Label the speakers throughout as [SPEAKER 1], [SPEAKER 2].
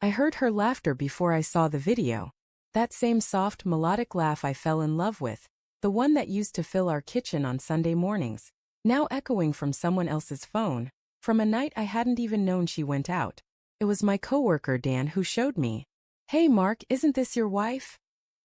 [SPEAKER 1] I heard her laughter before I saw the video. That same soft, melodic laugh I fell in love with, the one that used to fill our kitchen on Sunday mornings, now echoing from someone else's phone, from a night I hadn't even known she went out. It was my coworker Dan who showed me. "Hey Mark, isn't this your wife?"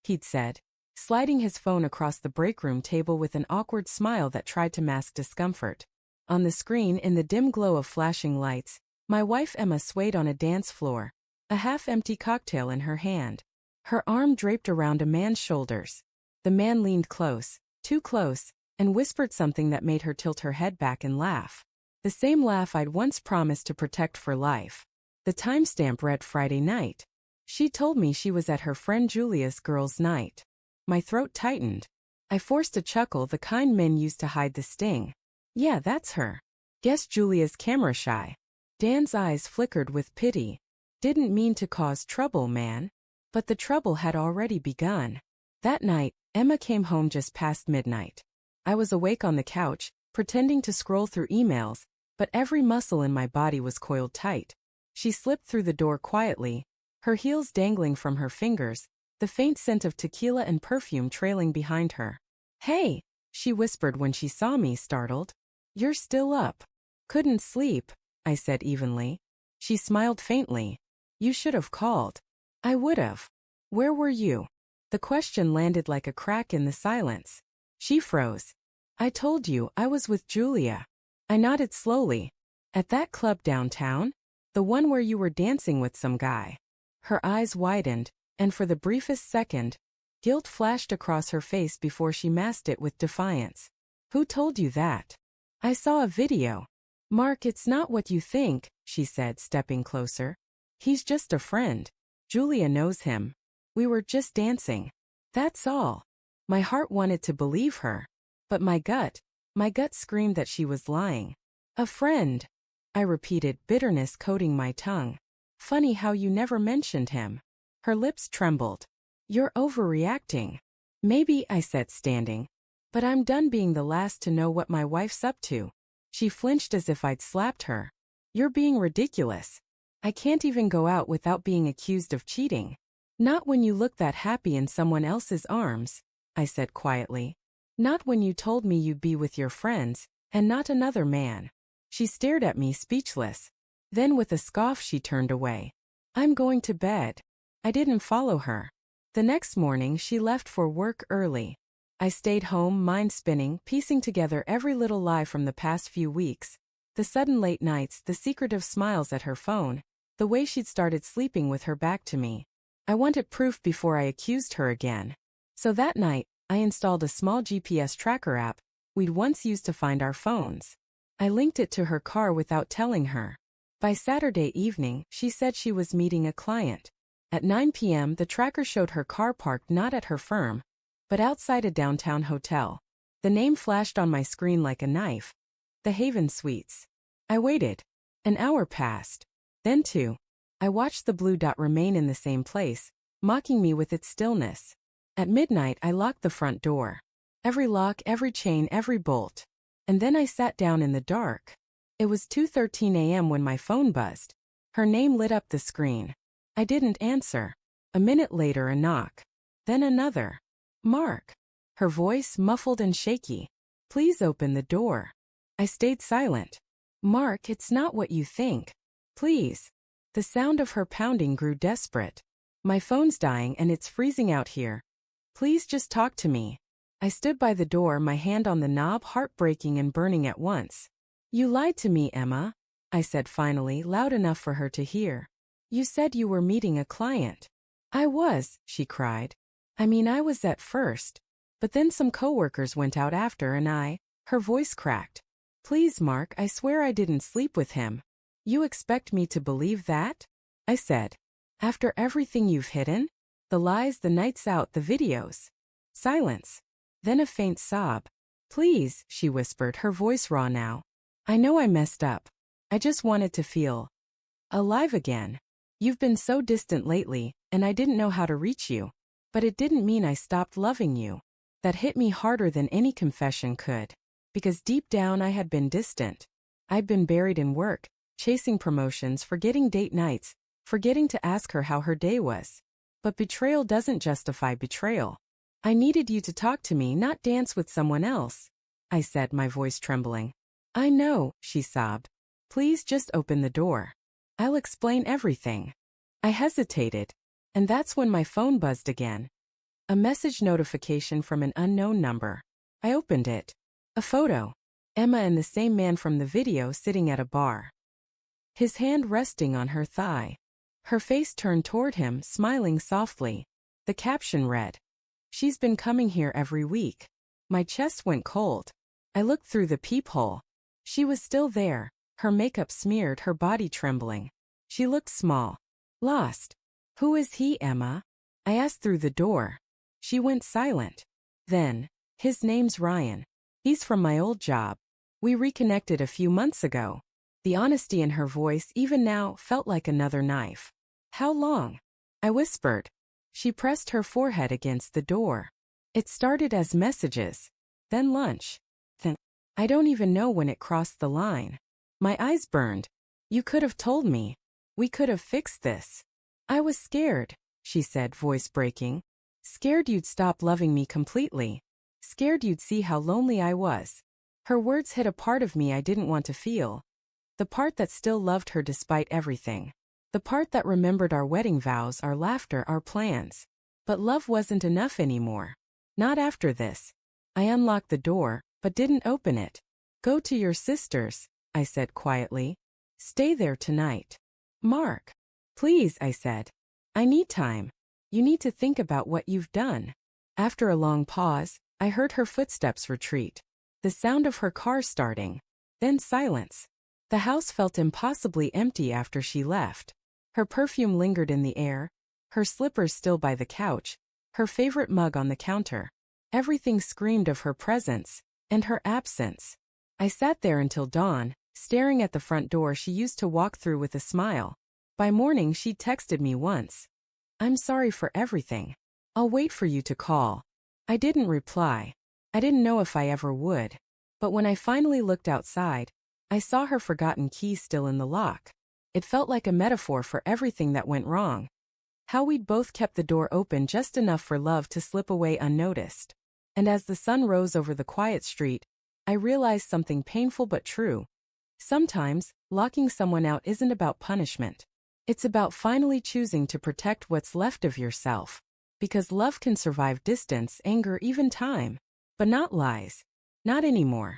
[SPEAKER 1] he'd said, sliding his phone across the break room table with an awkward smile that tried to mask discomfort. On the screen, in the dim glow of flashing lights, my wife Emma swayed on a dance floor, a half-empty cocktail in her hand. Her arm draped around a man's shoulders. The man leaned close, too close, and whispered something that made her tilt her head back and laugh. The same laugh I'd once promised to protect for life. The timestamp read Friday night. She told me she was at her friend Julia's girls' night. My throat tightened. I forced a chuckle, the kind men used to hide the sting. "Yeah, that's her. Guess Julia's camera shy." Dan's eyes flickered with pity. "Didn't mean to cause trouble, man." But the trouble had already begun. That night, Emma came home just past midnight. I was awake on the couch, pretending to scroll through emails, but every muscle in my body was coiled tight. She slipped through the door quietly, her heels dangling from her fingers, the faint scent of tequila and perfume trailing behind her. "Hey," she whispered when she saw me, startled. "You're still up." "Couldn't sleep," I said evenly. She smiled faintly. "You should have called." "I would've." "Where were you?" The question landed like a crack in the silence. She froze. "I told you, I was with Julia." I nodded slowly. "At that club downtown? The one where you were dancing with some guy?" Her eyes widened, and for the briefest second, guilt flashed across her face before she masked it with defiance. "Who told you that?" "I saw a video." "Mark, it's not what you think," she said, stepping closer. "He's just a friend. Julia knows him. We were just dancing. That's all." My heart wanted to believe her, but my gut screamed that she was lying. "A friend," I repeated, bitterness coating my tongue. "Funny how you never mentioned him." Her lips trembled. "You're overreacting." "Maybe," I said, standing. "But I'm done being the last to know what my wife's up to." She flinched as if I'd slapped her. "You're being ridiculous. I can't even go out without being accused of cheating." "Not when you look that happy in someone else's arms," I said quietly. "Not when you told me you'd be with your friends, and not another man." She stared at me, speechless. Then with a scoff she turned away. "I'm going to bed." I didn't follow her. The next morning she left for work early. I stayed home, mind spinning, piecing together every little lie from the past few weeks. The sudden late nights, the secretive smiles at her phone, the way she'd started sleeping with her back to me. I wanted proof before I accused her again. So that night, I installed a small GPS tracker app we'd once used to find our phones. I linked it to her car without telling her. By Saturday evening, she said she was meeting a client. At 9 p.m., the tracker showed her car parked not at her firm, but outside a downtown hotel. The name flashed on my screen like a knife. The Haven Suites. I waited. An hour passed. Then 2. I watched the blue dot remain in the same place, mocking me with its stillness. At midnight, I locked the front door. Every lock, every chain, every bolt. And then I sat down in the dark. It was 2:13 a.m. when my phone buzzed. Her name lit up the screen. I didn't answer. A minute later, a knock. Then another. "Mark." Her voice muffled and shaky. "Please open the door." I stayed silent. "Mark, it's not what you think. Please." The sound of her pounding grew desperate. "My phone's dying and it's freezing out here. Please just talk to me." I stood by the door, my hand on the knob, heartbreaking and burning at once. "You lied to me, Emma," I said finally, loud enough for her to hear. "You said you were meeting a client." "I was," she cried. "I mean, I was at first. But then some coworkers went out after and her voice cracked. "Please, Mark, I swear I didn't sleep with him." "You expect me to believe that?" I said. "After everything you've hidden? The lies, the nights out, the videos." Silence. Then a faint sob. "Please," she whispered, her voice raw now. "I know I messed up. I just wanted to feel alive again. You've been so distant lately, and I didn't know how to reach you. But it didn't mean I stopped loving you." That hit me harder than any confession could. Because deep down I had been distant. I'd been buried in work, chasing promotions, forgetting date nights, forgetting to ask her how her day was. But betrayal doesn't justify betrayal. I needed you to talk to me, not dance with someone else, I said, my voice trembling. I know, she sobbed. Please just open the door. I'll explain everything. I hesitated, and that's when my phone buzzed again. A message notification from an unknown number. I opened it. A photo. Emma and the same man from the video sitting at a bar. His hand resting on her thigh. Her face turned toward him, smiling softly. The caption read, "She's been coming here every week." My chest went cold. I looked through the peephole. She was still there, her makeup smeared, her body trembling. She looked small. Lost. Who is he, Emma? I asked through the door. She went silent. Then, his name's Ryan. He's from my old job. We reconnected a few months ago. The honesty in her voice even now felt like another knife. How long? I whispered. She pressed her forehead against the door. It started as messages, then lunch. Then, I don't even know when it crossed the line. My eyes burned. You could have told me. We could have fixed this. I was scared, she said, voice breaking. Scared you'd stop loving me completely. Scared you'd see how lonely I was. Her words hit a part of me I didn't want to feel. The part that still loved her despite everything. The part that remembered our wedding vows, our laughter, our plans. But love wasn't enough anymore. Not after this. I unlocked the door, but didn't open it. Go to your sister's, I said quietly. Stay there tonight. Mark. Please, I said. I need time. You need to think about what you've done. After a long pause, I heard her footsteps retreat. The sound of her car starting. Then silence. The house felt impossibly empty after she left. Her perfume lingered in the air, her slippers still by the couch, her favorite mug on the counter. Everything screamed of her presence, and her absence. I sat there until dawn, staring at the front door she used to walk through with a smile. By morning she'd texted me once. I'm sorry for everything. I'll wait for you to call. I didn't reply. I didn't know if I ever would. But when I finally looked outside, I saw her forgotten key still in the lock. It felt like a metaphor for everything that went wrong. How we'd both kept the door open just enough for love to slip away unnoticed. And as the sun rose over the quiet street, I realized something painful but true. Sometimes, locking someone out isn't about punishment. It's about finally choosing to protect what's left of yourself. Because love can survive distance, anger, even time. But not lies. Not anymore.